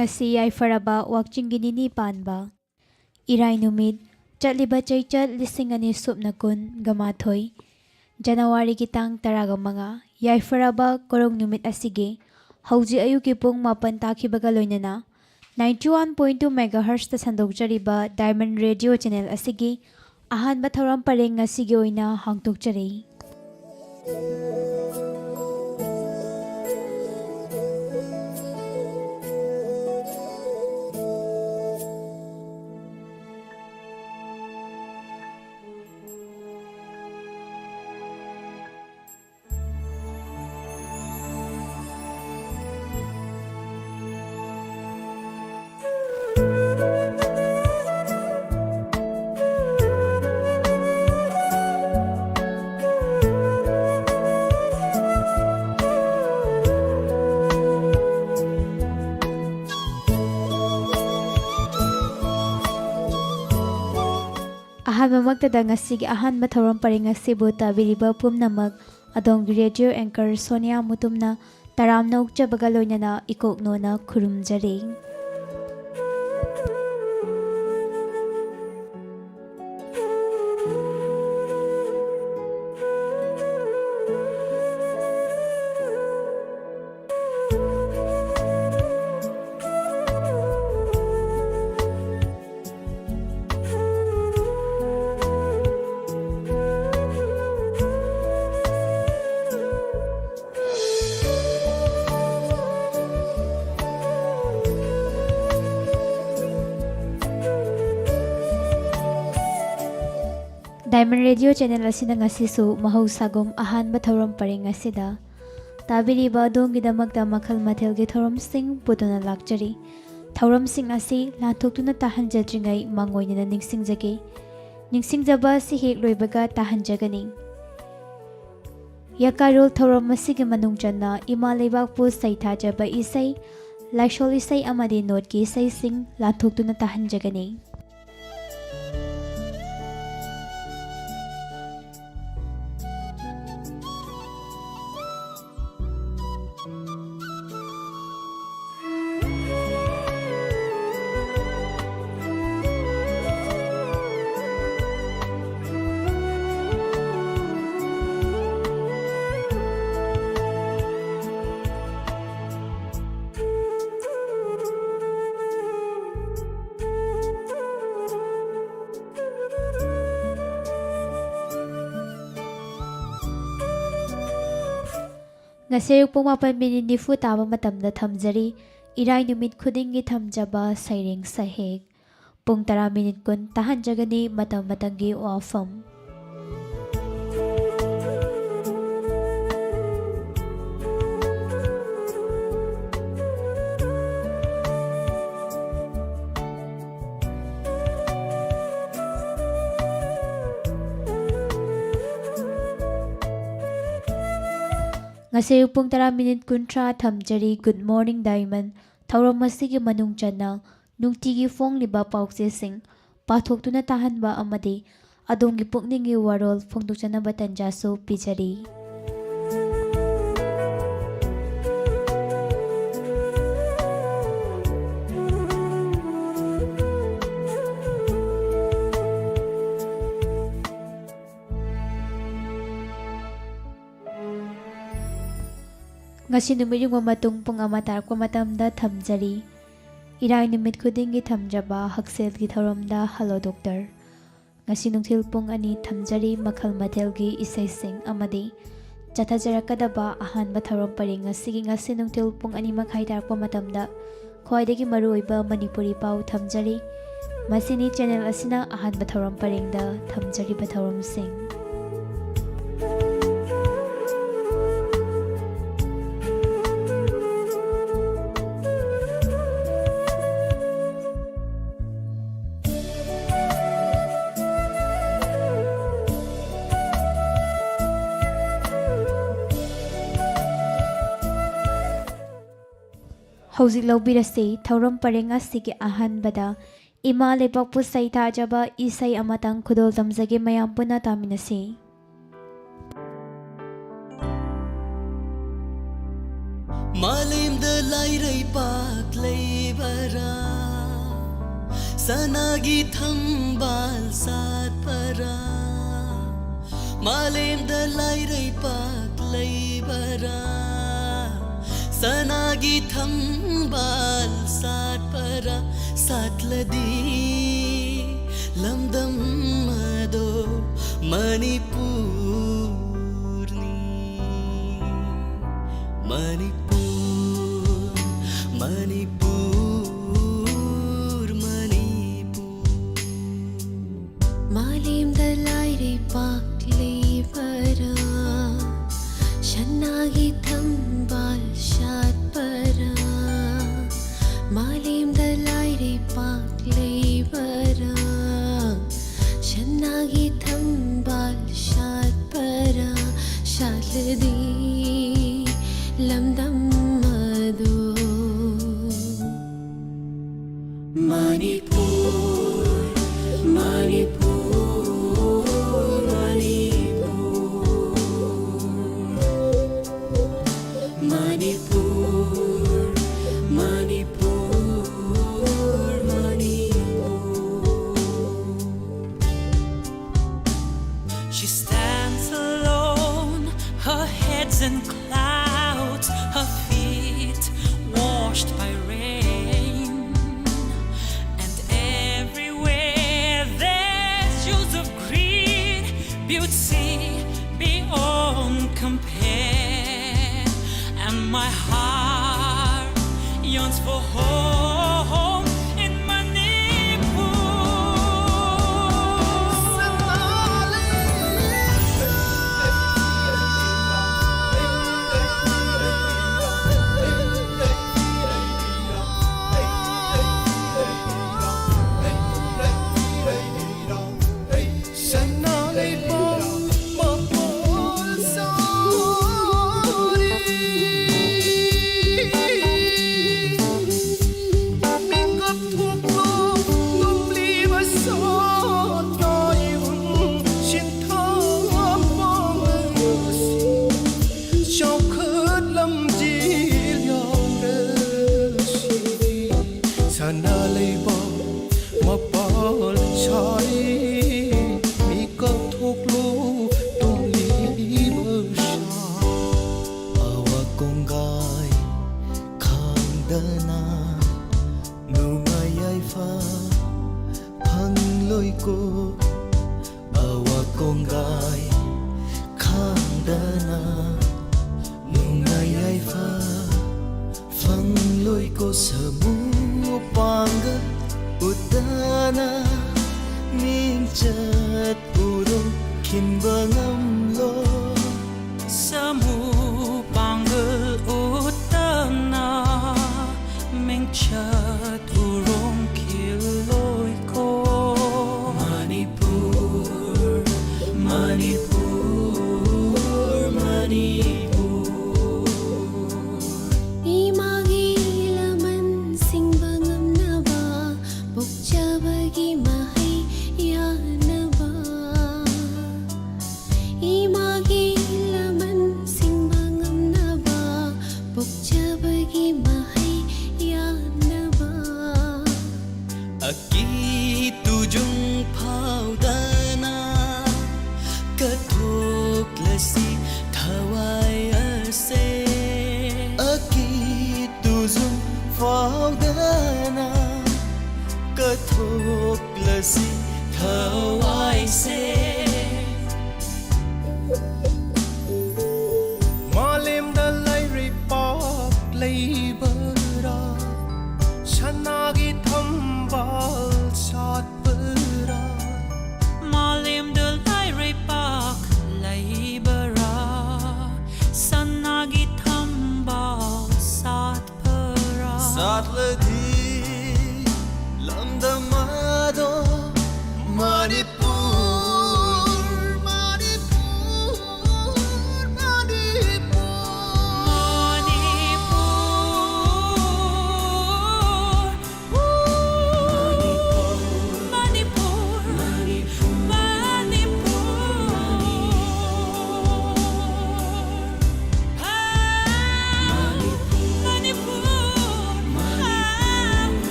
Ngasi yaifaraba wakchinggi nini panba. Iray numit, chatliba chaychat 2019 January kitang taraga mga yaifaraba korong numit asige hauji ayuki pung mapan takibaga loinana 91.2 MHz ta sandokjariba Diamond Radio Channel asige ahanba thoram pareng ngasige oina hangtokjari. Ahanba magtada ngasigi ahanba thoram pareng ngasibu tabiriba pumnamak adonggi radio anchor Sonia Mutumna taramna ukjabaga loinana ikoknona khurumjari. Diamond Radio Channel asina ngasisu mahausagum ahanba thorom paring asida tabiriba adonggidamakta makhal mathelgi thoromsing putuna lakjari thoromsing asi lanthokuna tahanjadringai mangoinina ningsingjage ningsingjaba si hek loibaga tahanjagani YAKAIROL thorom asigi manungjanna ima leibakpu saithajaba isai laishol isai amadi notki isai sing lanthokuna tahanjagani Ngasayuk pung 8:40 taba matamda thamjari irai numit khudingi thamjaba sairing sahek pung 10 kun tahanjagani matam matangi wafam Ngasayuk pung 10 kuntra thamjari Good Morning Diamond thauram masigi manung channa nungtigi fongliba paukse sing pathoktuna tahanba amadi adongi pukningi warol phongdukchana batanjaso pijari ngasi numit yung matung pung amatar ko matamda thamjari irai numit khudingi thamjaba haksel gi tharamda hello doctor ngasi nungthil pung ani thamjari makhal mathel gi isai sing amadi chathajarakadaba ahanba tharam pari ngasi nungthil pung ani makhai tarpa matamda khwaidagi maruiba manipuri pau thamjari masini channel asina ahanba tharam paringda thamjari ba tharam sing Hauzik laubirasi thauram parenga sigi ahanbada ima leibakpu saithajaba isai amatang khudol tamjage mayam puna taminasi Malimda lairai pak leibara sanagi thambal sat para Malimda lairai pak leibara sanagi thambal sat para satladi lamdam mado manipurni manipur malim dalai re pakli para shanagi thambal shat para malim dalai re pakli para shanagi thambal shat para shatladi lamdam madu manipur She stands alone, her head's in clouds, her feet washed by rain. And everywhere there's hues of green, beauty beyond compare. And my heart yearns for home in Manipur.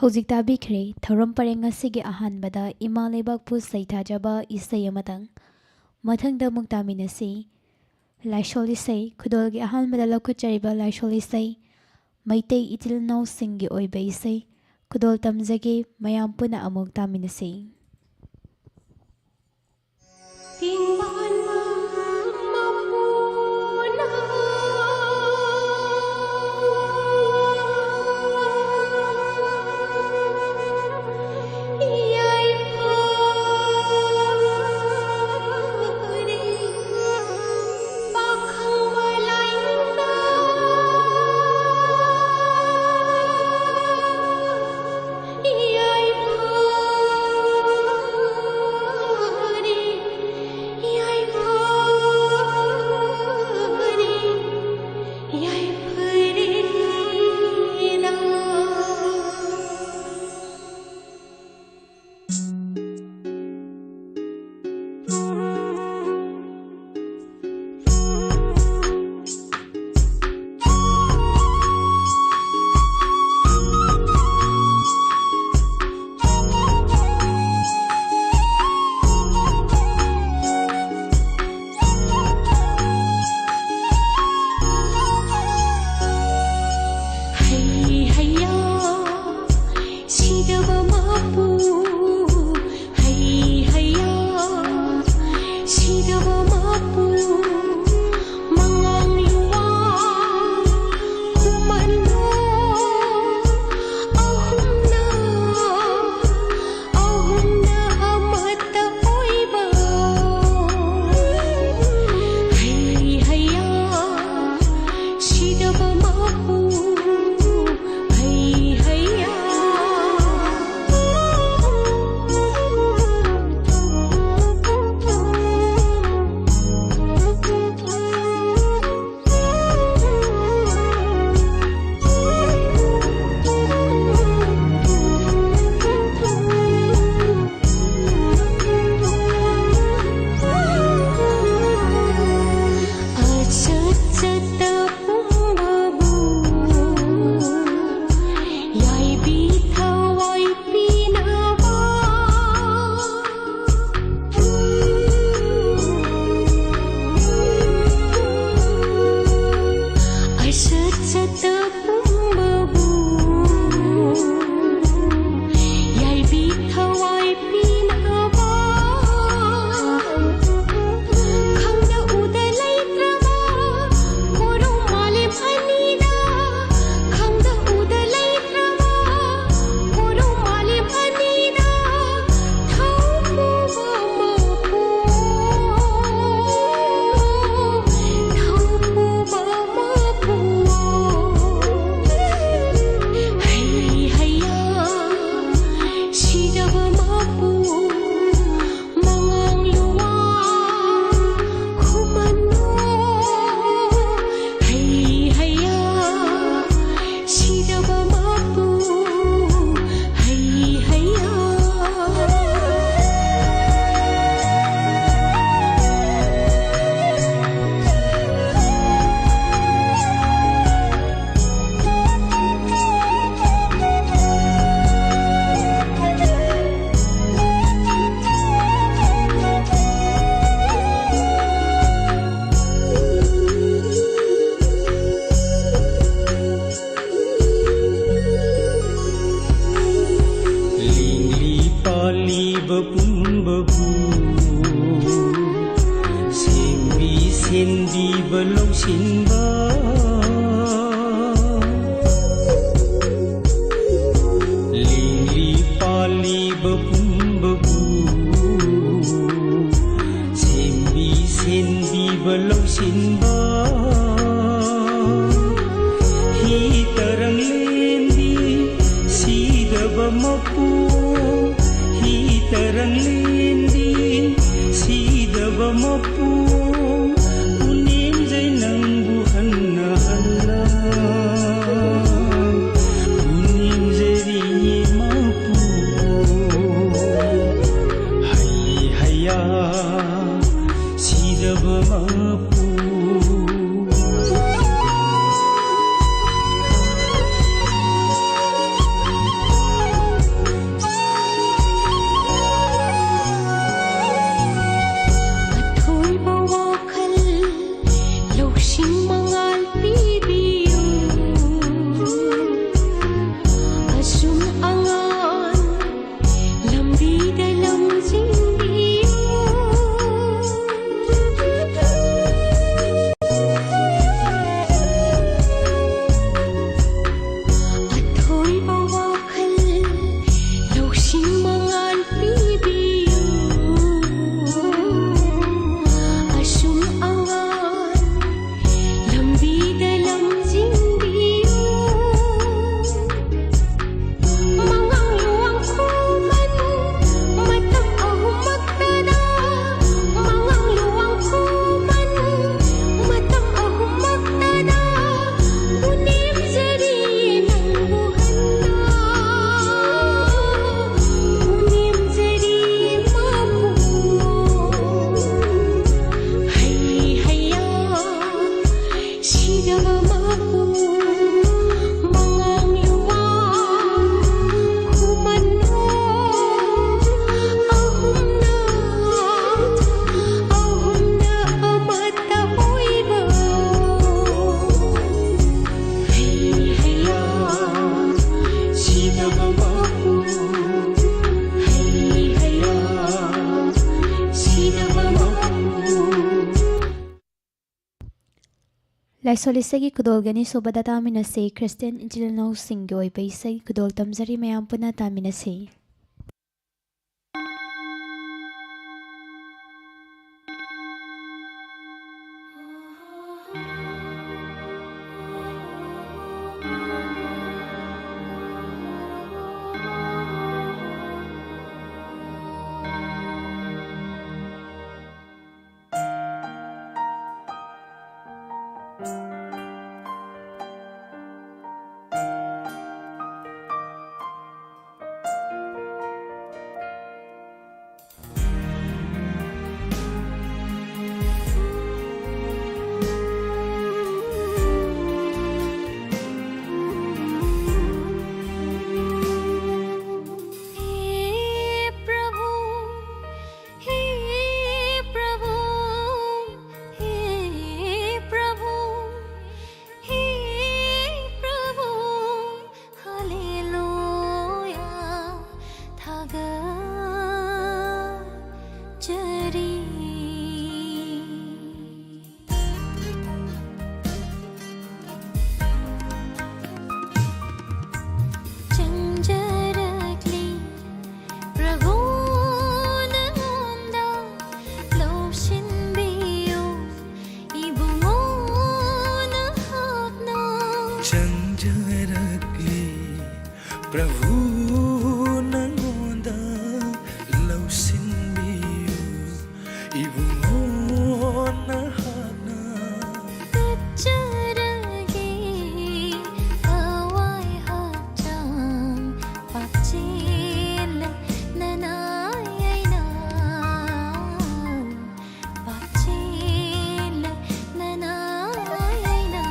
ꯍꯧꯖꯤꯛ ꯇꯥꯕꯤꯈ꯭ꯔꯦ ꯊꯧꯔꯝ ꯄꯔꯦꯡ ꯑꯁꯤꯒꯤ ꯑꯍꯥꯟꯕꯗ ꯏꯃꯥ ꯂꯩꯕꯥꯛꯄꯨ ꯁꯩꯊꯥꯖꯕ ꯏꯁꯩ ꯑꯃꯇꯪ ꯃꯊꯪꯗ ꯑꯃꯨꯛ ꯇꯥꯃꯤꯟꯅꯁꯤ ꯂꯥꯏꯁꯣꯜ ꯏꯁꯩ ꯈꯨꯗꯣꯜꯒꯤ ꯑꯍꯥꯟꯕꯗ ꯂꯧꯈꯠꯆꯔꯤꯕ ꯂꯥꯏꯁꯣꯜ ꯏꯁꯩ ꯃꯩꯇꯩ ꯏꯆꯤꯜ ꯏꯅꯥꯎꯁꯤꯡꯒꯤ ꯑꯣꯏꯕ ꯏꯁꯩ ꯈꯨꯗꯣꯜ ꯇꯝꯖꯒꯦ ꯃꯌꯥꯝ ꯄꯨꯟꯅ ꯑꯃꯨꯛ ꯇꯥꯃꯤꯟꯅꯁꯤ Yeah. Laisolisagi kudolgani sobada taminase Christian Injilino Singyo Ipaisagi kudol tamzari mayam puna taminase. Prabhu nangonda lausinbiyu ibungon na hagna Kacharage awai hatang pachil nanayaina pachil nanayaina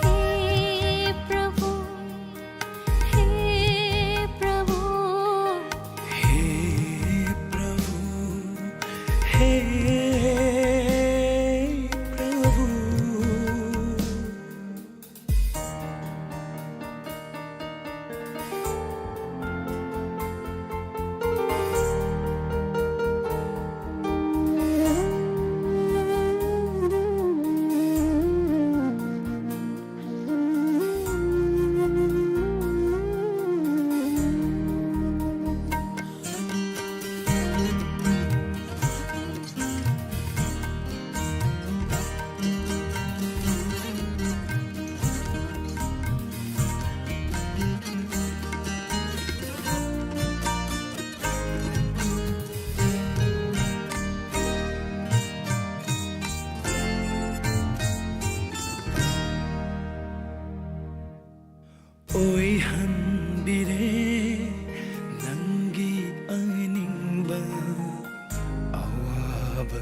Hey Prabhu Hey Prabhu Hey Prabhu Hey Prabhu Oi hanbire nangi aningba awaba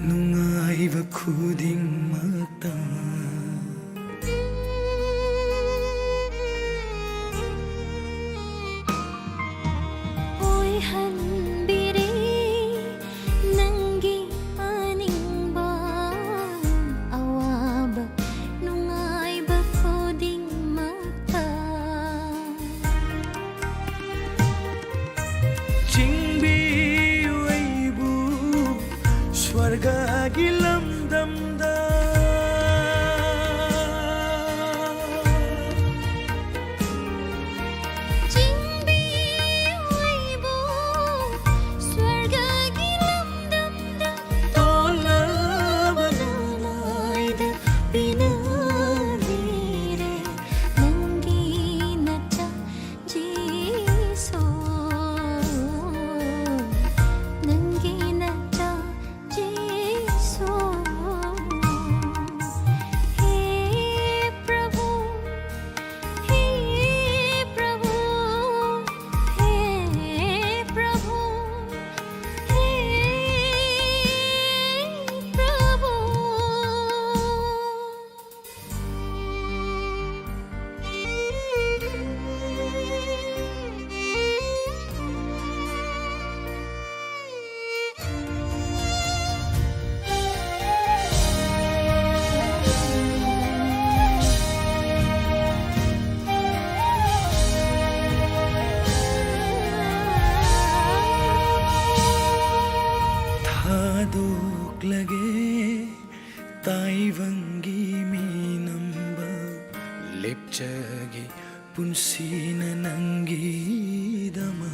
nungaiba khuding mata Oi hanbire nangi aningba awaba nungaiba khuding mata chingbiyu aibu swargagi lamdamda Chingbiyu aibu swargagi lamdamda tolaba nalaida pinarire nangi nacha jiso nangi nacha jiso Hey Prabhu Hey Prabhu Hey Prabhu Hey Prabhu thadok lage taivangi minamba lepchagi punsina nangi dama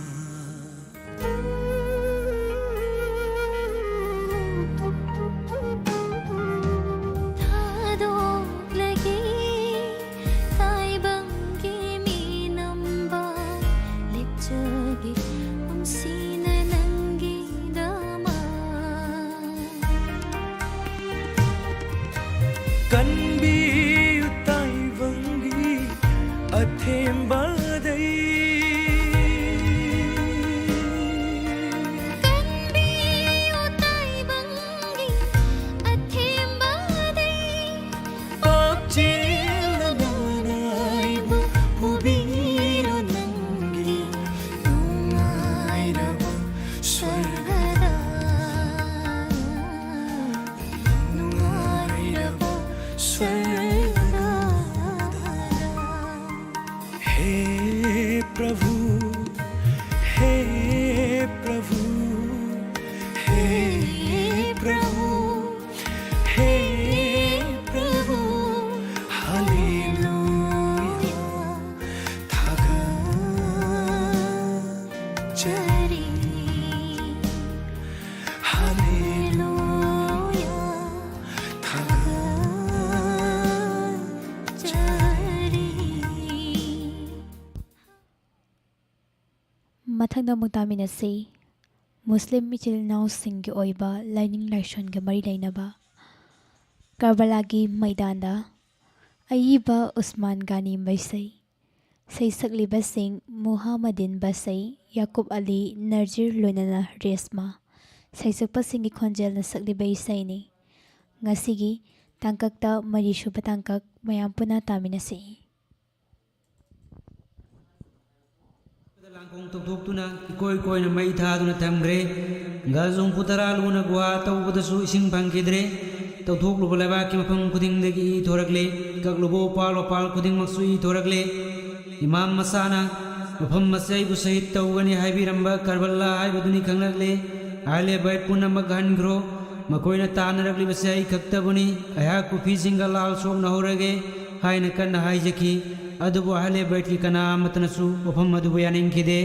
Thadok lagi taibangi minamba lepchagi umsina nangi dama kanbiyu taivangi athembadai Kanbiyu taibangi athembadai papchila nanaibu pubiro nangi nungairaba swargada nungairaba swargada Hey Prabhu Hey Prabhu Hey Prabhu Hey Prabhu Hallelujah Thaga chari Hallelujah Hallelujah Thaga ꯃꯊꯪꯗ ꯑꯃꯨꯛ ꯇꯥꯃꯤꯟꯅꯁꯤ Muslim ꯏꯆꯤꯜ ꯏꯅꯥꯎꯁꯤꯡꯒꯤ ꯑꯣꯏꯕ ꯂꯥꯏꯅꯤꯡ ꯂꯥꯏꯁꯣꯟꯒ ꯃꯔꯤ ꯂꯩꯅꯕ ꯀꯔꯕꯂꯥꯒꯤ ꯃꯩꯗꯥꯟꯗ ꯑꯏꯕ ꯎꯁꯃꯥꯟ ꯒꯥꯅꯤꯝꯕ ꯏꯁꯩ ꯁꯩꯁꯛꯂꯤꯕꯁꯤꯡ ꯃꯨꯍꯥꯃꯗꯤꯟ ꯕꯁꯩ ꯌꯥꯀꯨꯕ ꯑꯂꯤ ꯅꯔꯖꯤꯔ ꯂꯣꯏꯅꯅ ꯔꯦꯁꯃꯥ ꯁꯩꯁꯛꯄꯁꯤꯡꯒꯤ ꯈꯣꯟꯖꯦꯜꯅ ꯁꯛꯂꯤꯕ ꯏꯁꯩꯅꯤ ꯉꯁꯤꯒꯤ ꯇꯥꯡꯀꯛꯇ ꯃꯔꯤꯁꯨꯕ ꯇꯥꯡꯀꯛ ꯃꯌꯥꯝ ꯄꯨꯟꯅ ꯇꯥꯃꯤꯟꯅꯁꯤ ꯂꯥꯡꯈꯣꯡ ꯇꯧꯊꯣꯛꯇꯨꯅ ꯏꯀꯣꯏ ꯀꯣꯏꯅ ꯃꯩ ꯊꯥꯗꯨꯅ ꯊꯝꯈ꯭ꯔꯦ ꯒꯥꯖꯣꯡ ꯄꯨꯇꯔꯥ ꯂꯨꯅ ꯒꯨꯍꯥ ꯇꯧꯕꯗꯁꯨ ꯏꯁꯤꯡ ꯐꯪꯈꯤꯗ꯭ꯔꯦ ꯇꯧꯊꯣꯛꯂꯨꯕ ꯂꯩꯕꯥꯛꯀꯤ ꯃꯐꯝ ꯈꯨꯗꯤꯡꯗꯒꯤ ꯏ ꯊꯣꯔꯛꯂꯦ ꯀꯛꯂꯨꯕ ꯎꯄꯥꯜ ꯋꯥꯄꯥꯜ ꯈꯨꯗꯤꯡꯃꯛꯁꯨ ꯏ ꯊꯣꯔꯛꯂꯦ ꯏꯃꯥꯝ ꯃꯁꯥꯅ ꯃꯐꯝ ꯑꯁꯤ ꯑꯩꯕꯨ ꯁꯍꯤꯠ ꯇꯧꯒꯅꯤ ꯍꯥꯏꯕꯤꯔꯝꯕ ꯀꯔꯕꯂꯥ ꯍꯥꯏꯕꯗꯨꯅꯤ ꯈꯪꯂꯛꯂꯦ ꯑꯍꯂꯦ ꯕꯩꯠ ꯄꯨꯝꯅꯃꯛ ꯍꯟꯈ꯭ꯔꯣ ꯃꯈꯣꯏꯅ ꯇꯥꯟꯅꯔꯛꯂꯤꯕꯁꯤ ꯑꯩ ꯈꯛꯇꯕꯨꯅꯤ ꯑꯩꯍꯥꯛꯄꯨ ꯐꯤꯁꯤꯡꯒ ꯂꯥꯜ ꯁꯣꯛꯅꯍꯧꯔꯒꯦ ꯍꯥꯏꯅ ꯀꯟꯅ ꯍꯥꯏꯖꯈꯤ ꯑꯗꯨꯕꯨ ꯑꯍꯂꯦ ꯕꯩꯠꯀꯤ ꯀꯅꯥ ꯑꯃꯠꯇꯅꯁꯨ ꯋꯥꯐꯝ ꯑꯗꯨꯕꯨ ꯌꯥꯅꯤꯡꯈꯤꯗꯦ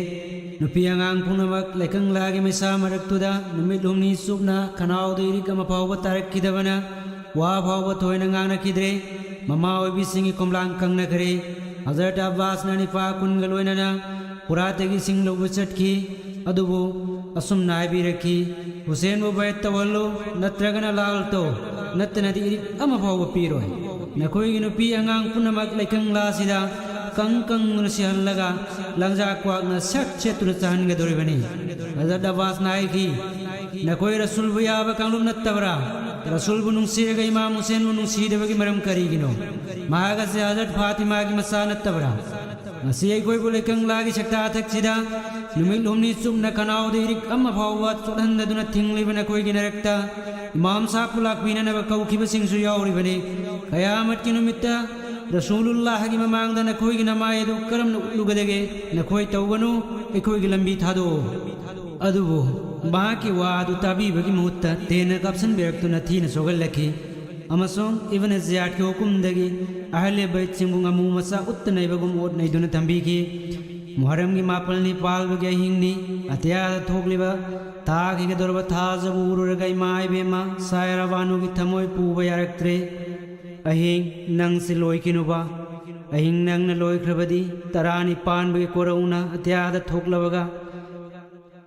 ꯅꯨꯄꯤ ꯑꯉꯥꯡ ꯄꯨꯝꯅꯃꯛ ꯂꯩꯀꯪꯂꯥꯒꯤ ꯃꯩꯁꯥ ꯃꯔꯛꯇꯨꯗ ꯅꯨꯃꯤꯠ ꯍꯨꯝꯅꯤ ꯆꯨꯞꯅ ꯈꯅꯥꯎꯗ ꯏꯔꯤꯛ ꯑꯃ ꯐꯥꯎꯕ ꯇꯥꯔꯛꯈꯤꯗꯕꯅ ꯋꯥ ꯐꯥꯎꯕ ꯊꯣꯏꯅ ꯉꯥꯡꯅꯈꯤꯗ꯭रे ꯃꯃꯥ ꯑꯣꯏꯕꯤꯁꯤꯡꯒꯤ ꯈꯣꯝꯂꯥꯡ ꯀꯪꯅꯈ꯭ꯔꯦ ꯍꯖꯔꯠ ꯑब्ꯕꯥꯁꯅ ꯅꯤꯄꯥ ꯀꯨꯟꯒ ꯂꯣꯏꯅꯅ ꯄꯨꯔꯥꯇꯒꯤ ꯏꯁꯤꯡ ꯂꯧꯕ ꯆꯠꯈꯤ ꯑꯗꯨꯕꯨ ꯑꯁꯨꯝꯅ ꯍꯥꯏꯕꯤꯔꯛꯈꯤ ꯍꯨꯁꯦꯟꯕꯨ ꯕꯩꯠ ꯇꯧꯍꯜꯂꯨ ꯅꯠꯇ꯭ꯔꯒꯅ ꯂꯥꯜ ꯇꯧ ꯅꯠꯇꯅꯗꯤ ꯏꯔꯤꯛ ꯑꯃ ꯐꯥꯎꯕ ꯄꯤꯔꯣꯏ ꯅꯈꯣꯏꯒꯤ ꯅꯨꯄꯤ ꯑꯉꯥꯡ ꯄꯨꯝꯅꯃꯛ ꯂꯩꯀꯪꯂꯥꯁꯤꯗ ꯀꯪ ꯀꯪꯗꯨꯅ ꯁꯤꯍꯜꯂꯒ ꯂꯪꯖꯥ ꯀ꯭ꯋꯥꯛꯅ ꯁꯦꯠ ꯁꯦꯠꯇꯨꯅ ꯆꯥꯍꯟꯒꯗꯧꯔꯤꯕꯅꯤ ꯍꯖꯔꯠ ꯑब्ꯕꯥꯁꯅ ꯍꯥꯏꯈꯤ ꯅꯈꯣꯏ ꯔꯁꯨꯜꯕꯨ ꯌꯥꯕ ꯀꯥꯡꯂꯨꯞ ꯅꯠꯇꯕ꯭ꯔꯥ ꯔꯁꯨꯜꯕꯨ ꯅꯨꯡꯁꯤꯔꯒ ꯏꯃꯥꯝ ꯍꯨꯁꯦꯟꯕꯨ ꯅꯨꯡꯁꯤꯗꯕꯒꯤ ꯃꯔꯝ ꯀꯔꯤꯒꯤꯅꯣ ꯃꯍꯥꯛ ꯑꯁꯤ ꯍꯖꯔꯠ ꯐꯥꯇꯤꯃꯥꯒꯤ ꯃꯆꯥ ꯅꯠꯇꯕ꯭ꯔꯥ ꯉꯁꯤ ꯑꯩꯈꯣꯏꯕꯨ ꯂꯩꯀꯪꯂꯥꯒꯤ ꯁꯛꯇꯥꯊꯛꯁꯤꯗ ꯅꯨꯃꯤꯠ ꯍꯨꯝꯅꯤ ꯆꯨꯞꯅ ꯈꯅꯥꯎꯗ ꯏꯔꯤꯛ ꯑꯃ ꯐꯥꯎꯕ ꯆꯣꯠꯍꯟꯗꯗꯨꯅ ꯊꯤꯡꯂꯤꯕ ꯅꯈꯣꯏꯒꯤ ꯅꯔꯛꯇ ꯏꯃꯥꯝ ꯁꯥꯍꯕꯄꯨ ꯂꯥꯛꯄꯤꯅꯅꯕ ꯀꯧꯈꯤꯕꯁꯤꯡꯁꯨ ꯌꯥꯎꯔꯤꯕꯅꯤ ꯀꯌꯥꯃꯠꯀꯤ ꯅꯨꯃꯤꯠꯇ ꯔꯁꯨꯂꯨꯜꯂꯥꯍꯒꯤ ꯃꯃꯥꯡꯗ ꯅꯈꯣꯏꯒꯤ ꯅꯃꯥꯏ ꯑꯗꯨ ꯀꯔꯝꯅ ꯎꯠꯂꯨꯒꯗꯒꯦ ꯅꯈꯣꯏ ꯇꯧꯒꯅꯨ ꯑꯩꯈꯣꯏꯒꯤ ꯂꯝꯕꯤ ꯊꯥꯗꯣꯛꯎ ꯑꯗꯨꯕꯨ ꯃꯍꯥꯛꯀꯤ ꯋꯥ ꯑꯗꯨ ꯇꯥꯕꯤꯕꯒꯤ ꯃꯍꯨꯠꯇ ꯇꯦꯟꯅ ꯀꯥꯞꯁꯤꯟꯕꯤꯔꯛꯇꯨꯅ ꯊꯤꯅ ꯁꯣꯛꯍꯜꯂꯛꯈꯤ ꯑꯃꯁꯨꯡ ꯏꯕꯟ ꯖꯤꯌꯥꯗꯀꯤ ꯍꯨꯀꯨꯝꯗꯒꯤ ꯑꯍꯂꯦ ꯕꯩꯠꯁꯤꯡꯕꯨ ꯉꯥꯃꯨ ꯃꯆꯥ ꯎꯠꯇ ꯅꯩꯕꯒꯨꯝ ꯑꯣꯠ ꯅꯩꯗꯨꯅ ꯊꯝꯕꯤꯈꯤ ꯃꯨꯍꯔꯝꯒꯤ ꯃꯥꯄꯜꯅꯤ ꯄꯥꯜꯕꯒꯤ ꯑꯍꯤꯡꯅꯤ ꯑꯇꯤꯌꯥꯗ ꯊꯣꯛꯂꯤꯕ ꯇꯥꯈꯤꯒꯗꯧꯔꯕ ꯊꯥꯖꯕꯨ ꯎꯔꯨꯔꯒ ꯏꯃꯥ ꯏꯕꯦꯝꯃ ꯁꯥꯏꯔꯥ ꯕꯥꯅꯨꯒꯤ ꯊꯃꯣꯏ ꯄꯨꯕ ꯌꯥꯔꯛꯇ꯭ꯔꯦ ꯑꯍꯤꯡ ꯅꯪꯁꯤ ꯂꯣꯏꯈꯤꯅꯨꯕ ꯑꯍꯤꯡ ꯅꯪꯅ ꯂꯣꯏꯈ꯭ꯔꯕꯗꯤ ꯇꯔꯥꯅꯤ ꯄꯥꯟꯕꯒꯤ ꯀꯣꯔꯧꯅ ꯑꯇꯤꯌꯥꯗ ꯊꯣꯛꯂꯕꯒ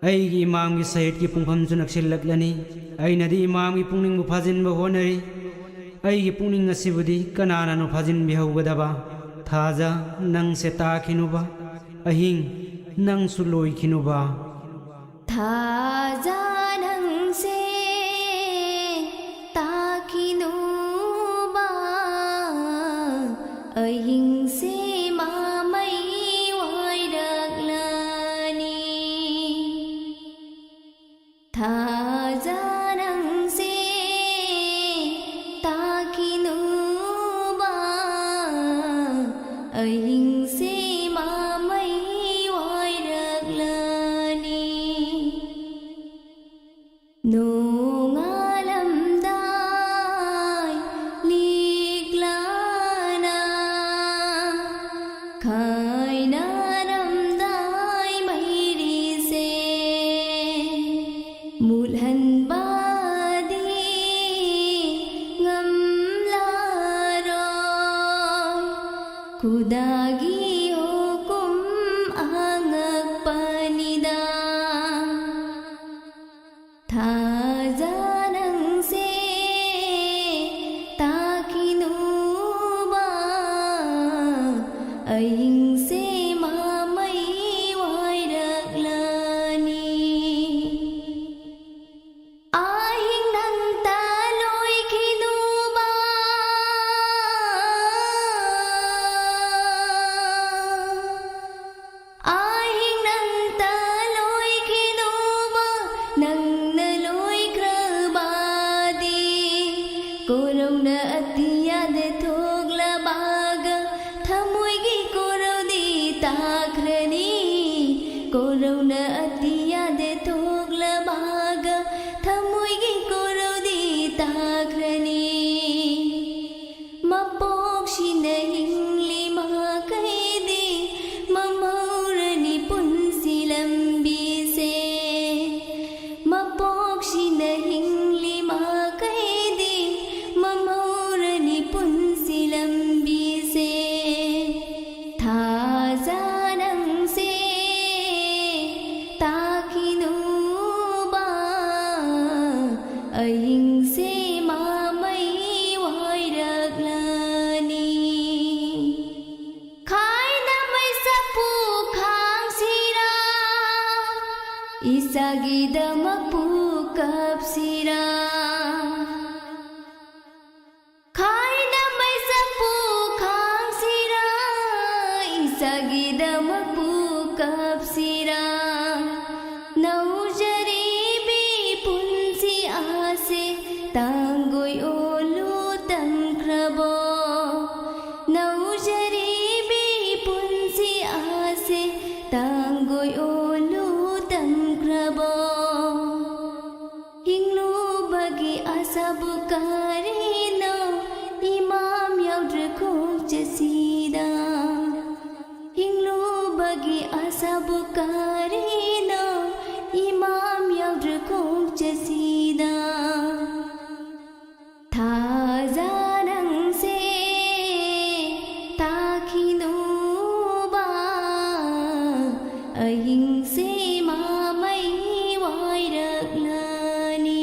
ꯑꯩꯒꯤ ꯏꯃꯥꯝꯒꯤ ꯁꯍꯤꯠꯀꯤ ꯄꯨꯡꯐꯝꯁꯨ ꯅꯛꯁꯤꯜꯂꯛꯂꯅꯤ ꯑꯩꯅꯗꯤ ꯏꯃꯥꯝꯒꯤ ꯄꯨꯛꯅꯤꯡꯕꯨ ꯐꯥꯖꯤꯟꯕ ꯍꯣꯠꯅꯔꯤ ꯑꯩꯒꯤ ꯄꯨꯛꯅꯤꯡ ꯑꯁꯤꯕꯨꯗꯤ ꯀꯅꯥꯅꯅꯣ ꯐꯥꯖꯤꯟꯕꯤꯍꯧꯒꯗꯕ ꯊꯥꯖ ꯅꯪꯁꯦ ꯇꯥꯈꯤꯅꯨꯕ ꯑꯍꯤꯡ ꯅꯪꯁꯨ ꯂꯣꯏꯈꯤꯅꯨꯕ थाजा नंसे ताकिनुबा अहिंसे मामई वायरगलनी थाजा नंसे ताकिनुबा अहिंसे Nungalamday liglana Kainaramday mayrise Mulhan badi ngamlaroy Kudagi hukum angak panida थाजा नंसे ताकिनुबा अहिंसे मामई वायरगलनी आहिंग नंता लोइखिनुबा Isagidamag pukap sira Kay na may sapukang sira Isagidamag pukap sira Naujaribi punsi ase Tanggoy ulutan krabo Naujaribi punsi ase Tanggoy ulutan krabo Hinglu bagi asa bukarino Imam yaudrakuk jasida Hinglu bagi asa bukarino Imam yaudrakuk jasida Tazanang se takinuba Ahing se mamay wayraglani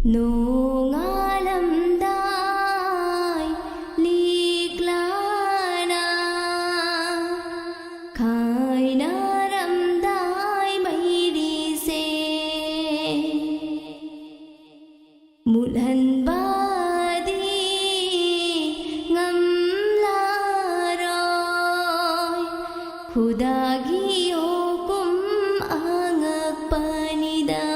Nung alam day liklana Kay naramday may lise Mulan badi ngam laroy Kudagi hukum angak panida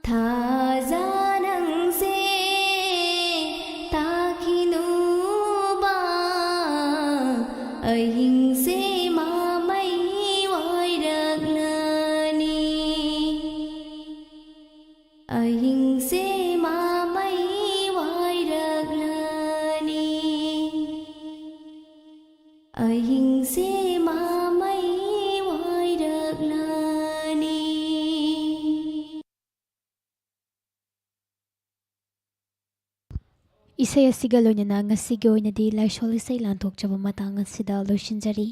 Tazanang se takinuba Ahing se mamay wayraglani Ahing se mamay wayraglani Ahing se mamay wayraglani Isay asiga loinana ngasigi oinadi laisol isay lanthokjaba matang asida loisinjari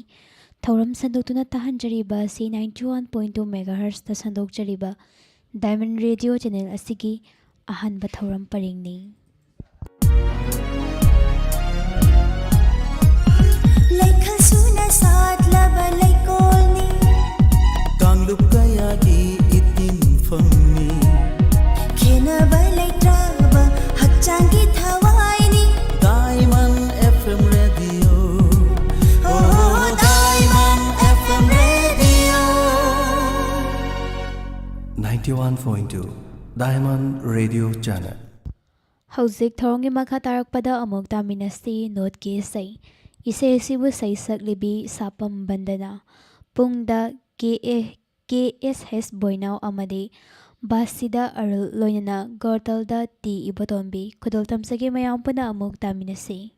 thauram sandoktuna tahanjariba si 91.2 MHz ta sandokjariba Diamond Radio Channel asigi ahanba thauram paringni Laikhasuna satlaba laikolni Kanglup kayagi itinfamni Khenaba laitraba hakchangi thawaini Diamond FM Radio Oh Diamond FM Radio 91.2 Diamond Radio Channel Hauzik thorongi makha tarakpada amok taminasti note ki isay isay sibu say saklibi sapam bandana pungda KSH boinaw amadi basida arul loinana gortalda ti ibotombi kudol tamsagi mayam puna amok taminasi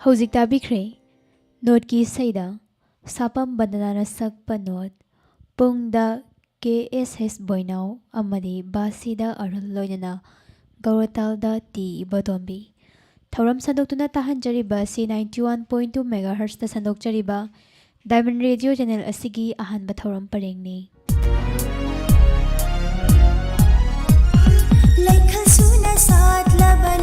ꯍꯧꯖꯤꯛ ꯇꯥꯕꯤꯈ꯭ꯔꯦ ꯅꯣꯠꯀꯤ ꯏꯁꯩꯗ ꯁꯥꯄꯝ ꯕꯟꯗꯅꯥꯅ ꯁꯛꯄ not ꯄꯨꯡꯗ KSH ꯕꯣꯏꯅꯥꯎ ꯑꯃꯗꯤ ꯕꯥꯁꯤꯗ ꯑꯔꯨꯜ ꯂꯣꯏꯅꯅ ꯒꯧꯔꯇꯥꯜꯗ T ꯏꯕꯣꯇꯣꯝꯕꯤ ꯊꯧꯔꯝ ꯁꯟꯗꯣꯛꯇꯨꯅ ꯇꯥꯍꯟꯖꯔꯤꯕ ꯑꯁꯤ 91.2 ꯃꯦꯒꯥꯍꯔꯠꯁꯇ ꯁꯟꯗꯣꯛꯆꯔꯤꯕ diamond radio channel ꯑꯁꯤꯒꯤ ꯑꯍꯥꯟꯕ ꯊꯧꯔꯝ ꯄꯔꯦꯡꯅꯤ ꯂꯩꯈꯁꯨꯅ ꯁꯥꯠꯂꯕ